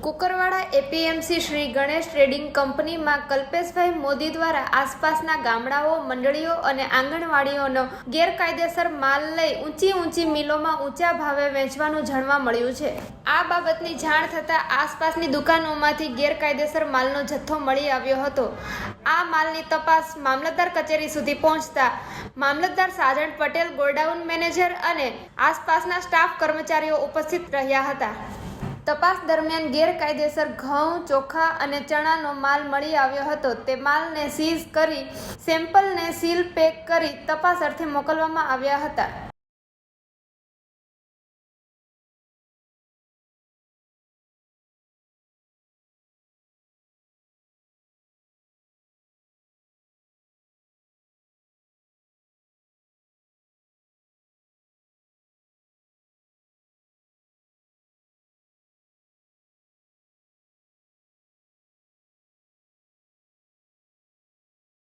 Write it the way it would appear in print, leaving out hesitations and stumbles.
Kukarwada APMC Shri Ganesh trading કંપનીમાં કલ્પેશભાઈ મોદી દ્વારા આસપાસના ગામડાઓ, મંડળીઓ અને આંગણવાડીઓનો ગેરકાયદેસર માલ લઈ ઊંચી મિલોમાં ઊંચા ભાવે વેચવાનું જાણવા મળ્યું છે. આ બાબતની જાણ થતાં આસપાસની દુકાનોમાંથી ગેરકાયદેસર માલનો જથ્થો મળી આવ્યો હતો. આ માલની તપાસ મામલતદાર કચેરી સુધી પહોંચતા મામલતદાર સાજણ પટેલ, ગોડાઉન મેનેજર અને આસપાસના સ્ટાફ કર્મચારીઓ ઉપસ્થિત રહ્યા હતા. તપાસ દરમિયાન ગેરકાયદેસર ઘઉં, ચોખા અને ચણાનો માલ મળી આવ્યો હતો. તે માલને સીઝ કરી સેમ્પલને સીલ પેક કરી તપાસ અર્થે મોકલવામાં આવ્યા હતા.